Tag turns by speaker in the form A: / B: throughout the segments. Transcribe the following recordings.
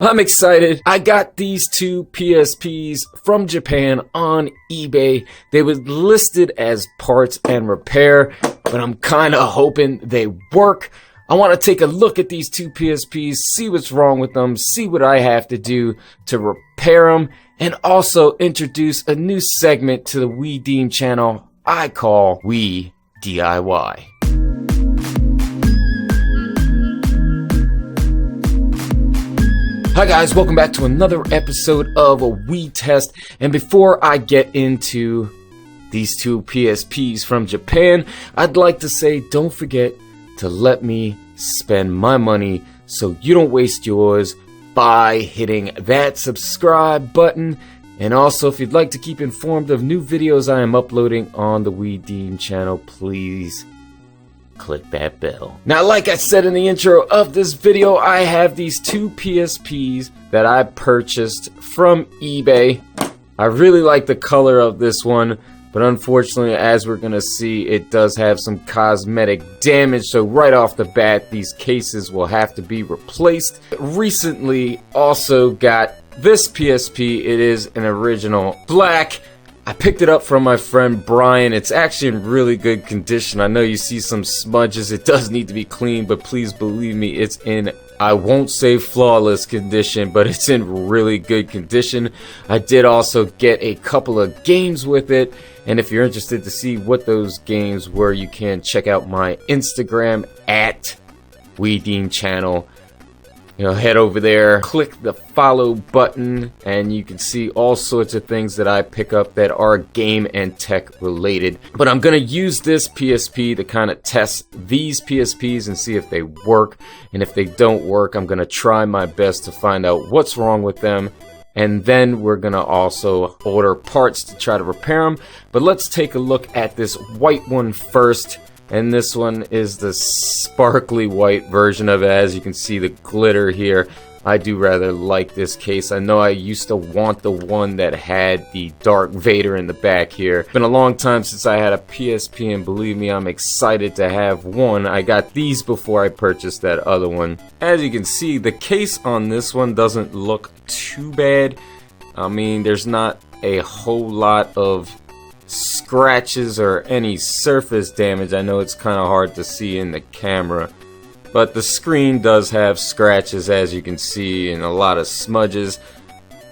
A: I'm excited. I got these two PSPs from Japan on eBay. They were listed as parts and repair, but I'm kind of hoping they work. I want to take a look at these two PSPs, see what's wrong with them, see what I have to do to repair them, and also introduce a new segment to the We Deem channel I call We DIY. Hi guys, welcome back to another episode of a We Test. And before I get into these two PSPs from Japan, I'd like to say don't forget to let me spend my money so you don't waste yours by hitting that subscribe button. And also, if you'd like to keep informed of new videos I am uploading on the We Deem channel, please click that bell. Now, like I said in the intro of this video, I have these two PSPs that I purchased from eBay. I really like the color of this one, but unfortunately, as we're gonna see, it does have some cosmetic damage, so right off the bat, these cases will have to be replaced. Recently, also got this PSP. It is an original black. I picked it up from my friend Brian. It's actually in really good condition. I know you see some smudges. It does need to be cleaned, but please believe me, it's in, I won't say flawless condition, but it's in really good condition. I did also get a couple of games with it, and if you're interested to see what those games were, you can check out my Instagram at We Deem channel. Head over there, click the follow button, and you can see all sorts of things that I pick up that are game and tech related. But I'm going to use this PSP to kind of test these PSPs and see if they work. And if they don't work, I'm going to try my best to find out what's wrong with them. And then we're going to also order parts to try to repair them. But let's take a look at this white one first. And this one is the sparkly white version of it. As you can see, the glitter here. I do rather like this case. I know I used to want the one that had the Darth Vader in the back here. It's been a long time since I had a PSP, and believe me, I'm excited to have one. I got these before I purchased that other one. As you can see, the case on this one doesn't look too bad. I mean, there's not a whole lot of scratches or any surface damage. I know it's kind of hard to see in the camera, but the screen does have scratches, as you can see, and a lot of smudges.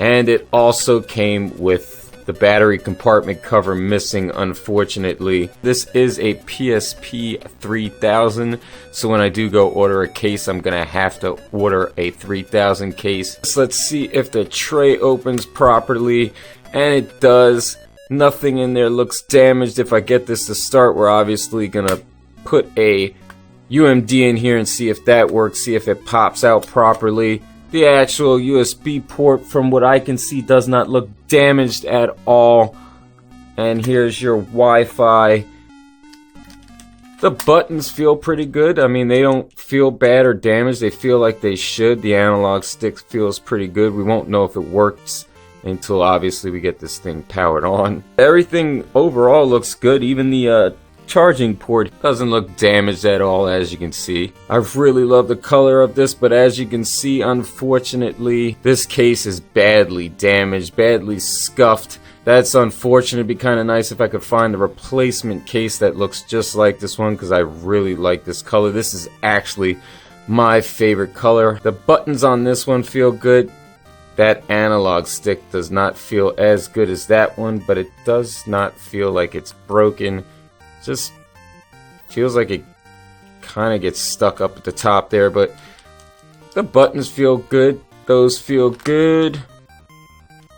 A: And it also came with the battery compartment cover missing, unfortunately. This is a PSP 3000, so when I do go order a case, I'm gonna have to order a 3000 case. So let's see if the tray opens properly, and it does. Nothing in there looks damaged. If I get this to start, we're obviously gonna put a UMD in here and see if that works, see if it pops out properly. The actual USB port, from what I can see, does not look damaged at all. And here's your Wi-Fi. The buttons feel pretty good. I mean, they don't feel bad or damaged. They feel like they should. The analog stick feels pretty good. We won't know if it works until obviously we get this thing powered on. Everything overall looks good. Even the charging port doesn't look damaged at all, as you can see. I really love the color of this, but as you can see, unfortunately, this case is badly damaged, badly scuffed. That's unfortunate. It'd be kind of nice if I could find a replacement case that looks just like this one, because I really like this color. This is actually my favorite color. The buttons on this one feel good. That analog stick does not feel as good as that one, but it does not feel like it's broken. It just feels like it kind of gets stuck up at the top there, but the buttons feel good. Those feel good.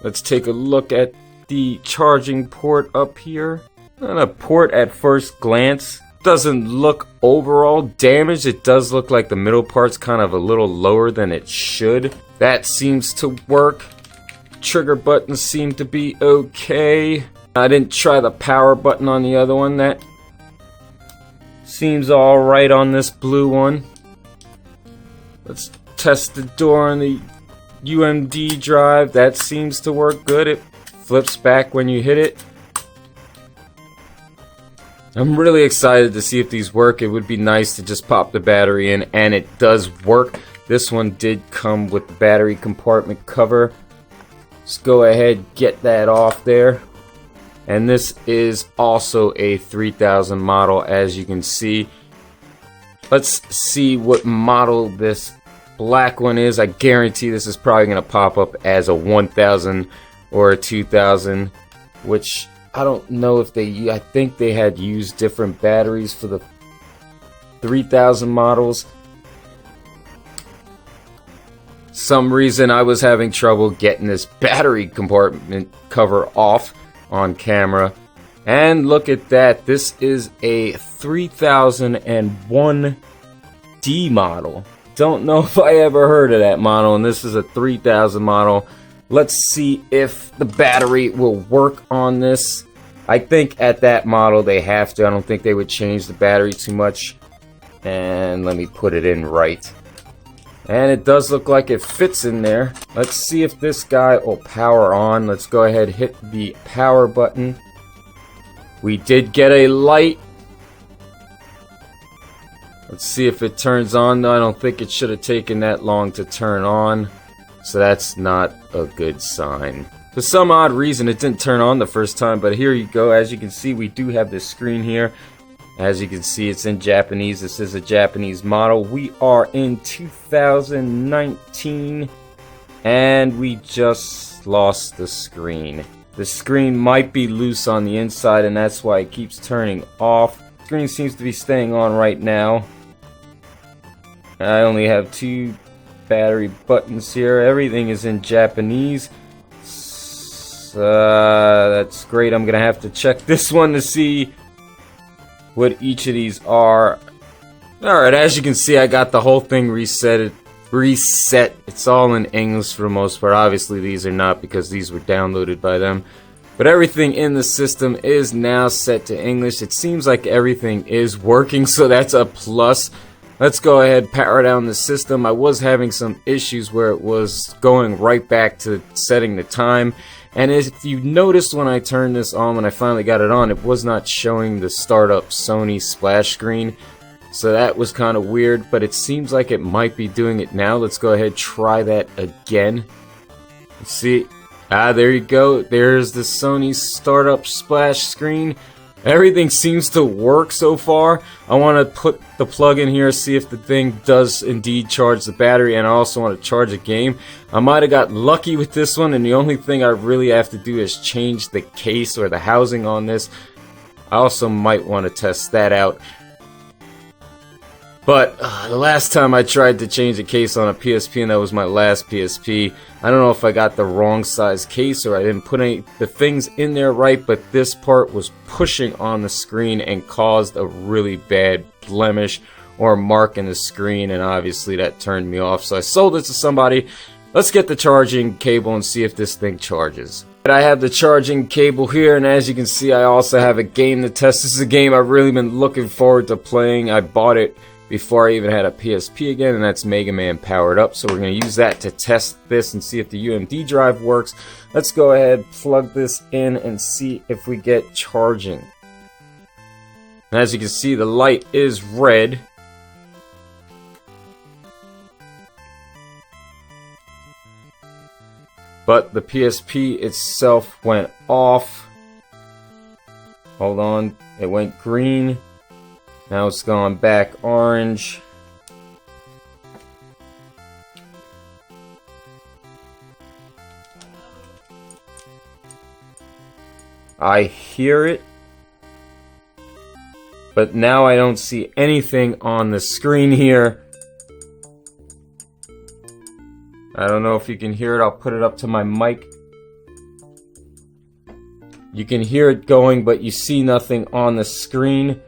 A: Let's take a look at the charging port up here. And a port at first glance doesn't look overall damaged. It does look like the middle part's kind of a little lower than it should. That seems to work. Trigger buttons seem to be okay. I didn't try the power button on the other one. That seems alright on this blue one. Let's test the door on the UMD drive. That seems to work good. It flips back when you hit it. I'm really excited to see if these work. It would be nice to just pop the battery in, and it does work. This one did come with the battery compartment cover. Let's go ahead, get that off there. And this is also a 3000 model, as you can see. Let's see what model this black one is. I guarantee this is probably going to pop up as a 1000 or a 2000, which I don't know if I think they had used different batteries for the 3000 models. Some reason I was having trouble getting this battery compartment cover off on camera. And look at that, this is a 3001D model. Don't know if I ever heard of that model, and this is a 3000 model. Let's see if the battery will work on this. I think at that model they have to. I don't think they would change the battery too much. And let me put it in right. And it does look like it fits in there. Let's see if this guy will power on. Let's go ahead and hit the power button. We did get a light. Let's see if it turns on. No, I don't think it should have taken that long to turn on. So that's not a good sign. For some odd reason it didn't turn on the first time, but here you go. As you can see, we do have this screen here. As you can see, it's in Japanese. This is a Japanese model. We are in 2019, and we just lost the screen. The screen might be loose on the inside, and that's why it keeps turning off. The screen seems to be staying on right now. I only have 2 battery buttons here. Everything is in Japanese. That's great. I'm gonna have to check this one to see what each of these are. Alright, as you can see, I got the whole thing reset. It's all in English for the most part. Obviously these are not, because these were downloaded by them. But everything in the system is now set to English. It seems like everything is working, so that's a plus. Let's go ahead, power down the system. I was having some issues where it was going right back to setting the time. And if you noticed when I turned this on, when I finally got it on, it was not showing the startup Sony splash screen. So that was kind of weird, but it seems like it might be doing it now. Let's go ahead and try that again. Let's see. There you go. There's the Sony startup splash screen. Everything seems to work so far. I want to put the plug in here, see if the thing does indeed charge the battery, and I also want to charge a game. I might have got lucky with this one, and the only thing I really have to do is change the case or the housing on this. I also might want to test that out. But the last time I tried to change a case on a PSP, and that was my last PSP, I don't know if I got the wrong size case or I didn't put the things in there right, but this part was pushing on the screen and caused a really bad blemish or mark in the screen, and obviously that turned me off. So I sold it to somebody. Let's get the charging cable and see if this thing charges. I have the charging cable here, and as you can see, I also have a game to test. This is a game I've really been looking forward to playing. I bought it before I even had a PSP again, and that's Mega Man Powered Up. So we're going to use that to test this and see if the UMD drive works. Let's go ahead, plug this in, and see if we get charging. And as you can see, the light is red. But the PSP itself went off. Hold on, it went green. Now it's gone back orange. I hear it, but now I don't see anything on the screen here. I don't know if you can hear it. I'll put it up to my mic. You can hear it going, but you see nothing on the screen.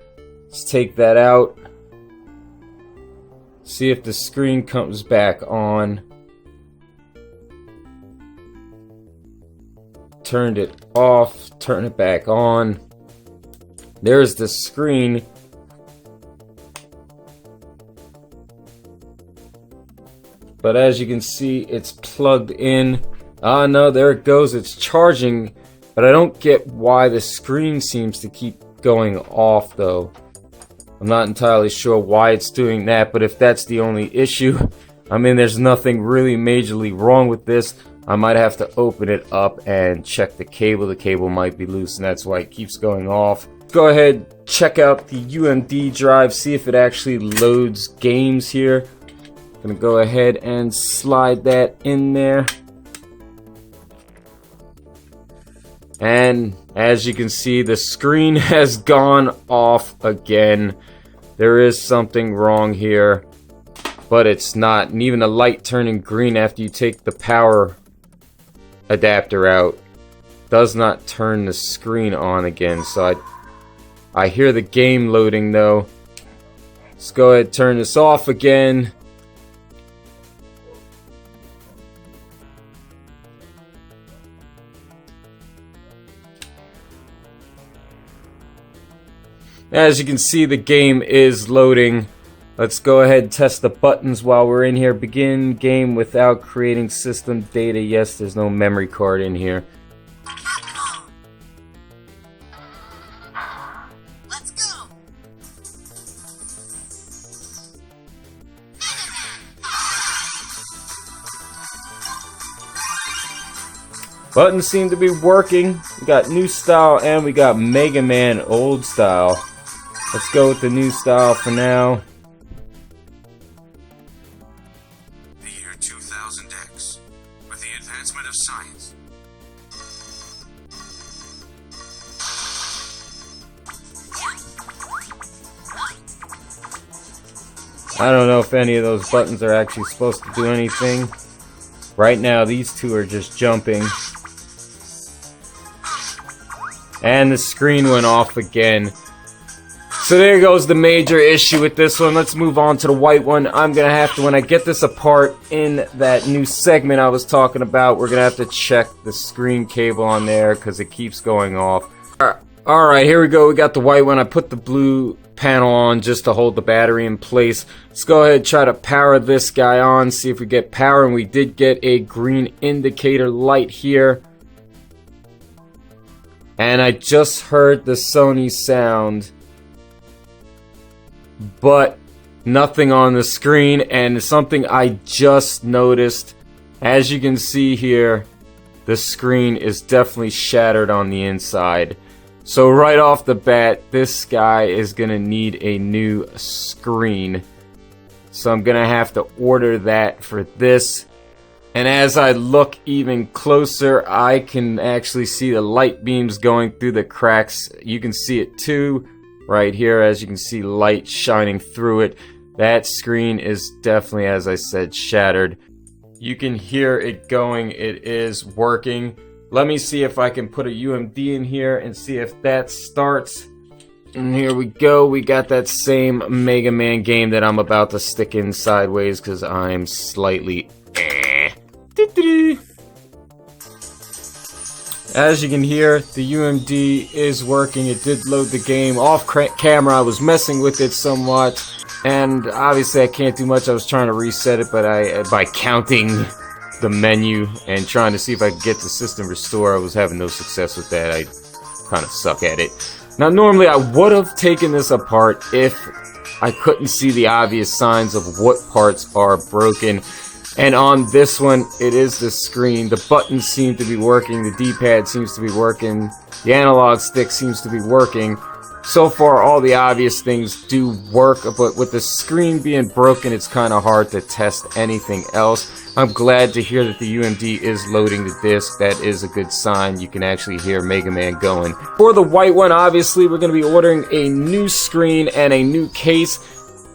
A: Let's take that out. See if the screen comes back on. Turned it off, turn it back on. There's the screen. But as you can see, it's plugged in. Ah, no, there it goes. It's charging, but I don't get why the screen seems to keep going off, though. I'm not entirely sure why it's doing that, but if that's the only issue, I mean, there's nothing really majorly wrong with this. I might have to open it up and check the cable. The cable might be loose, and that's why it keeps going off. Go ahead, check out the UMD drive, see if it actually loads games here. I'm gonna go ahead and slide that in there. And as you can see, the screen has gone off again. There is something wrong here, but it's not. And even the light turning green after you take the power adapter out does not turn the screen on again. So I hear the game loading though. Let's go ahead and turn this off again. As you can see, the game is loading. Let's go ahead and test the buttons while we're in here. Begin game without creating system data. Yes, there's no memory card in here.
B: Let's go.
A: Buttons seem to be working. We got new style and we got Mega Man old style. Let's go with the new style for now.
B: The year 2000X, with the advancement of science.
A: I don't know if any of those buttons are actually supposed to do anything. Right now, these two are just jumping. And the screen went off again. So there goes the major issue with this one. Let's move on to the white one. I'm going to have to, when I get this apart in that new segment I was talking about, we're going to have to check the screen cable on there because it keeps going off. Alright, here we go. We got the white one. I put the blue panel on just to hold the battery in place. Let's go ahead and try to power this guy on, see if we get power, and we did get a green indicator light here. And I just heard the Sony sound, but nothing on the screen, and something I just noticed. As you can see here, the screen is definitely shattered on the inside. So right off the bat, this guy is gonna need a new screen. So I'm gonna have to order that for this. And as I look even closer, I can actually see the light beams going through the cracks. You can see it too. Right here, as you can see light shining through it. That screen is definitely, as I said, shattered. You can hear it going. It is working. Let me see if I can put a UMD in here and see if that starts. And here we go. We got that same Mega Man game that I'm about to stick in sideways because I'm slightly As you can hear, the UMD is working. It did load the game off camera. I was messing with it somewhat, and obviously I can't do much. I was trying to reset it, but by counting the menu and trying to see if I could get the system restore, I was having no success with that. I kind of suck at it. Now, normally I would have taken this apart if I couldn't see the obvious signs of what parts are broken. And on this one, it is the screen. The buttons seem to be working. The D-pad seems to be working. The analog stick seems to be working. So far, all the obvious things do work, but with the screen being broken, it's kind of hard to test anything else. I'm glad to hear that the UMD is loading the disc. That is a good sign. You can actually hear Mega Man going. For the white one, obviously, we're going to be ordering a new screen and a new case.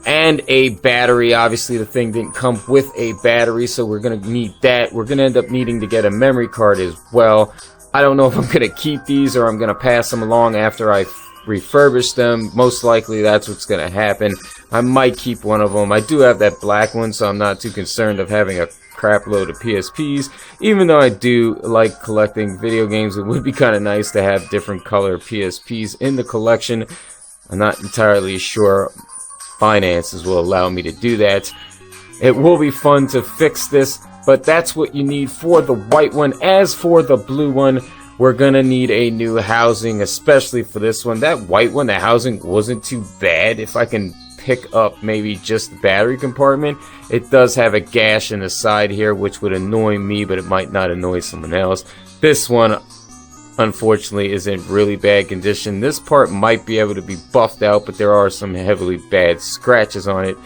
A: And a battery. Obviously the thing didn't come with a battery, so we're gonna need that. We're gonna end up needing to get a memory card as well. I don't know if I'm gonna keep these or I'm gonna pass them along after I refurbish them. Most likely that's what's gonna happen. I might keep one of them. I do have that black one, so I'm not too concerned of having a crap load of PSPs. Even though I do like collecting video games, it would be kind of nice to have different color PSPs in the collection. I'm not entirely sure finances will allow me to do that. It will be fun to fix this, but that's what you need for the white one. As for the blue one, we're gonna need a new housing, especially for this one. That white one, the housing wasn't too bad. If I can pick up maybe just the battery compartment. It does have a gash in the side here, which would annoy me, but it might not annoy someone else. This one, unfortunately, is in really bad condition. This part might be able to be buffed out, but there are some heavily bad scratches on it.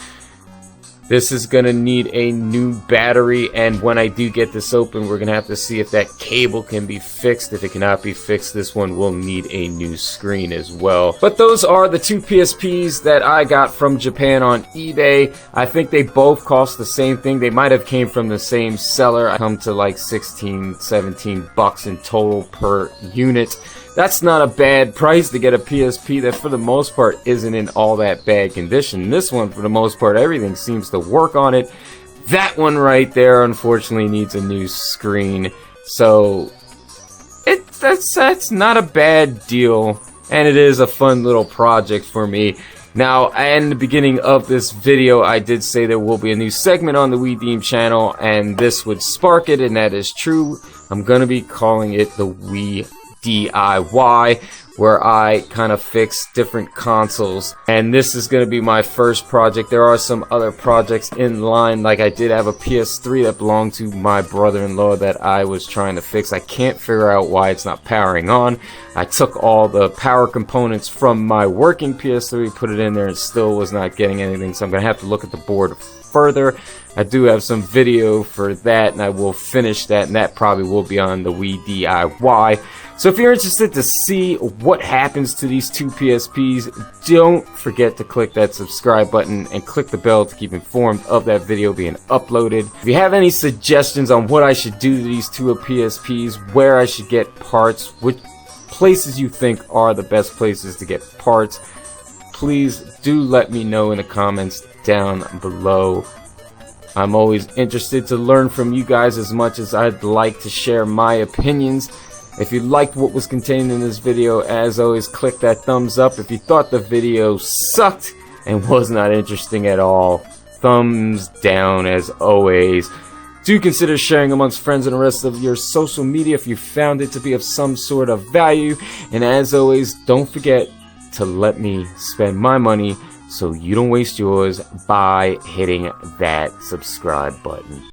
A: This is going to need a new battery, and when I do get this open, we're going to have to see if that cable can be fixed. If it cannot be fixed, this one will need a new screen as well. But those are the two PSPs that I got from Japan on eBay. I think they both cost the same thing. They might have came from the same seller. I come to like 16, 17 bucks in total per unit. That's not a bad price to get a PSP that for the most part isn't in all that bad condition. This one, for the most part, everything seems to work on it. That one right there, unfortunately, needs a new screen. So, that's not a bad deal. And it is a fun little project for me. Now, in the beginning of this video, I did say there will be a new segment on the We Deem channel, and this would spark it, and that is true. I'm going to be calling it the We DIY, where I kind of fix different consoles, and this is going to be my first project. There are some other projects in line, like I did have a PS3 that belonged to my brother-in-law that I was trying to fix. I can't figure out why it's not powering on. I took all the power components from my working PS3, put it in there, and still was not getting anything, so I'm going to have to look at the board further. I do have some video for that, and I will finish that, and that probably will be on the We DIY. So if you're interested to see what happens to these two PSPs, don't forget to click that subscribe button and click the bell to keep informed of that video being uploaded. If you have any suggestions on what I should do to these two PSPs, where I should get parts, which places you think are the best places to get parts, please do let me know in the comments down below. I'm always interested to learn from you guys as much as I'd like to share my opinions. If you liked what was contained in this video, as always, click that thumbs up. If you thought the video sucked and was not interesting at all, thumbs down as always. Do consider sharing amongst friends and the rest of your social media if you found it to be of some sort of value. And as always, don't forget to let me spend my money so you don't waste yours by hitting that subscribe button.